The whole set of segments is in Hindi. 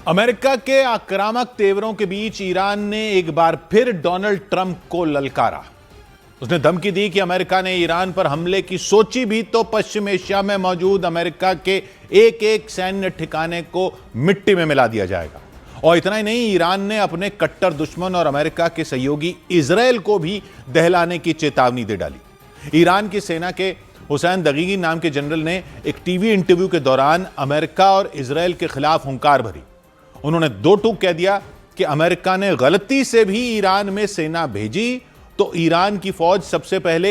अमेरिका के आक्रामक तेवरों के बीच ईरान ने एक बार फिर डोनाल्ड ट्रंप को ललकारा। उसने धमकी दी कि अमेरिका ने ईरान पर हमले की सोची भी तो पश्चिम एशिया में मौजूद अमेरिका के एक एक सैन्य ठिकाने को मिट्टी में मिला दिया जाएगा। और इतना ही नहीं, ईरान ने अपने कट्टर दुश्मन और अमेरिका के सहयोगी इजरायल को भी दहलाने की चेतावनी दे डाली। ईरान की सेना के हुसैन दगीगी नाम के जनरल ने एक टीवी इंटरव्यू के दौरान अमेरिका और इजरायल के खिलाफ हुंकार भरी। उन्होंने दो टूक कह दिया कि अमेरिका ने गलती से भी ईरान में सेना भेजी तो ईरान की फौज सबसे पहले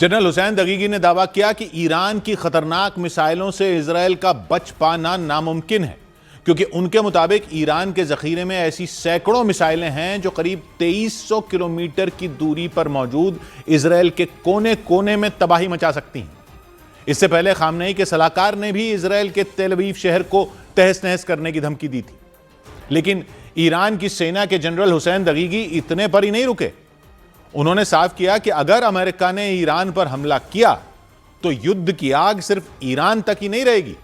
जनरल हुसैन दगीगी ने दावा किया कि ईरान की खतरनाक मिसाइलों से इजरायल का बच पाना नामुमकिन है, क्योंकि उनके मुताबिक ईरान के जखीरे में ऐसी सैकड़ों मिसाइलें हैं जो करीब 2300 किलोमीटर की दूरी पर मौजूद इजरायल के कोने कोने में तबाही मचा सकती हैं। इससे पहले खामनेई के सलाहकार ने भी इजरायल के तेल अवीव शहर को तहस नहस करने की धमकी दी थी। लेकिन ईरान की सेना के जनरल हुसैन दगीगी इतने पर ही नहीं रुके। उन्होंने साफ किया कि अगर अमेरिका ने ईरान पर हमला किया तो युद्ध की आग सिर्फ ईरान तक ही नहीं रहेगी,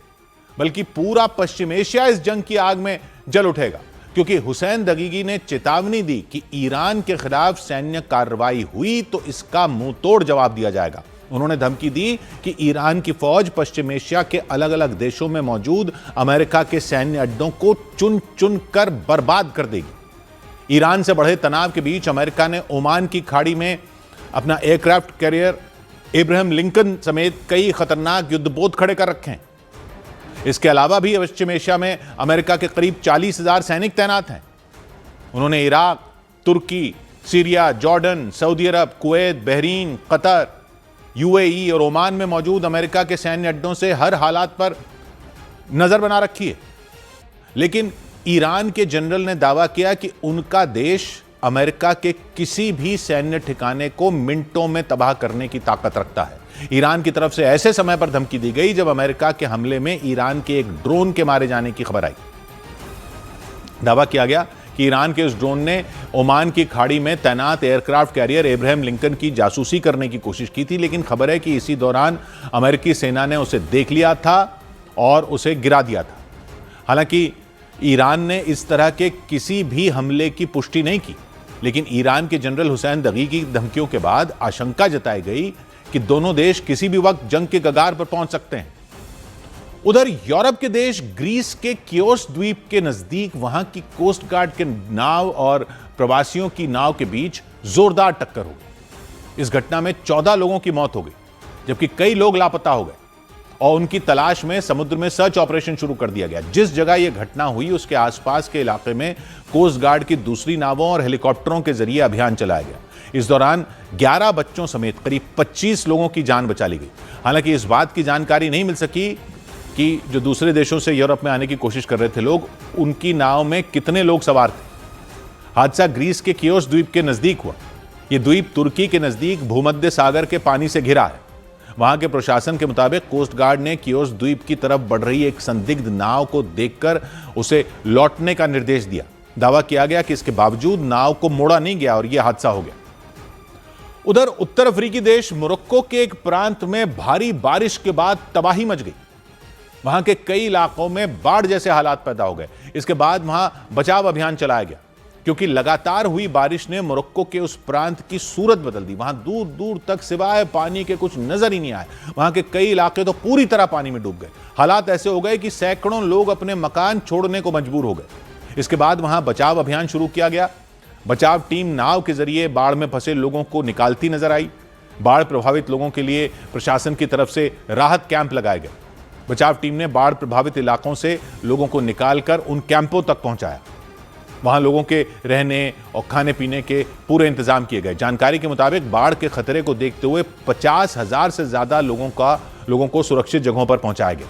बल्कि पूरा पश्चिम एशिया इस जंग की आग में जल उठेगा। क्योंकि हुसैन दगीगी ने चेतावनी दी कि ईरान के खिलाफ सैन्य कार्रवाई हुई तो इसका मुंह तोड़ जवाब दिया जाएगा। उन्होंने धमकी दी कि ईरान की फौज पश्चिम एशिया के अलग अलग देशों में मौजूद अमेरिका के सैन्य अड्डों को चुन चुन कर बर्बाद कर देगी। ईरान से बढ़े तनाव के बीच अमेरिका ने ओमान की खाड़ी में अपना एयरक्राफ्ट कैरियर एब्राहम लिंकन समेत कई खतरनाक युद्धपोत खड़े कर रखे हैं। इसके अलावा भी पश्चिम एशिया में अमेरिका के करीब 40,000 सैनिक तैनात हैं। उन्होंने इराक, तुर्की, सीरिया, जॉर्डन, सऊदी अरब, कुवैत, बहरीन, कतर, यूएई और ओमान में मौजूद अमेरिका के सैन्य अड्डों से हर हालात पर नजर बना रखी है। लेकिन ईरान के जनरल ने दावा किया कि उनका देश अमेरिका के किसी भी सैन्य ठिकाने को मिनटों में तबाह करने की ताकत रखता है। ईरान की तरफ से ऐसे समय पर धमकी दी गई जब अमेरिका के हमले में ईरान के एक ड्रोन के मारे जाने की खबर आई। दावा किया गया कि ईरान के उस ड्रोन ने ओमान की खाड़ी में तैनात एयरक्राफ्ट कैरियर एब्राहम लिंकन की जासूसी करने की कोशिश की थी, लेकिन खबर है कि इसी दौरान अमेरिकी सेना ने उसे देख लिया था और उसे गिरा दिया था। हालांकि ईरान ने इस तरह के किसी भी हमले की पुष्टि नहीं की, लेकिन ईरान के जनरल हुसैन दगीगी की धमकियों के बाद आशंका जताई गई कि दोनों देश किसी भी वक्त जंग के कगार पर पहुंच सकते हैं। उधर यूरोप के देश ग्रीस के कियोस द्वीप के नजदीक वहां की कोस्ट गार्ड के नाव और प्रवासियों की नाव के बीच जोरदार टक्कर हो गई। इस घटना में 14 लोगों की मौत हो गई, जबकि कई लोग लापता हो गए और उनकी तलाश में समुद्र में सर्च ऑपरेशन शुरू कर दिया गया। जिस जगह यह घटना हुई उसके आसपास के इलाके में कोस्ट गार्ड की दूसरी नावों और हेलीकॉप्टरों के जरिए अभियान चलाया गया। इस दौरान 11 बच्चों समेत करीब 25 लोगों की जान बचा ली गई। हालांकि इस बात की जानकारी नहीं मिल सकी कि जो दूसरे देशों से यूरोप में आने की कोशिश कर रहे थे लोग, उनकी नाव में कितने लोग सवार थे। हादसा ग्रीस के कियोस द्वीप के नजदीक हुआ। यह द्वीप तुर्की के नजदीक भूमध्य सागर के पानी से घिरा है। वहां के प्रशासन के मुताबिक कोस्ट गार्ड ने कियोस द्वीप की तरफ बढ़ रही एक संदिग्ध नाव को देखकर उसे लौटने का निर्देश दिया। दावा किया गया कि इसके बावजूद नाव को मोड़ा नहीं गया और यह हादसा हो गया। उधर उत्तर अफ्रीकी देश मोरक्को के एक प्रांत में भारी बारिश के बाद तबाही मच गई। वहां के कई इलाकों में बाढ़ जैसे हालात पैदा हो गए। इसके बाद वहां बचाव अभियान चलाया गया, क्योंकि लगातार हुई बारिश ने मोरक्को के उस प्रांत की सूरत बदल दी। वहां दूर दूर तक सिवाय पानी के कुछ नजर ही नहीं आए। वहां के कई इलाके तो पूरी तरह पानी में डूब गए। हालात ऐसे हो गए कि सैकड़ों लोग अपने मकान छोड़ने को मजबूर हो गए। इसके बाद वहां बचाव अभियान शुरू किया गया। बचाव टीम नाव के जरिए बाढ़ में फंसे लोगों को निकालती नजर आई। बाढ़ प्रभावित लोगों के लिए प्रशासन की तरफ से राहत कैंप लगाए गए। बचाव टीम ने बाढ़ प्रभावित इलाकों से लोगों को निकालकर उन कैंपों तक पहुंचाया। वहां लोगों के रहने और खाने पीने के पूरे इंतजाम किए गए। जानकारी के मुताबिक बाढ़ के खतरे को देखते हुए 50,000 से ज्यादा लोगों को सुरक्षित जगहों पर पहुंचाया गया।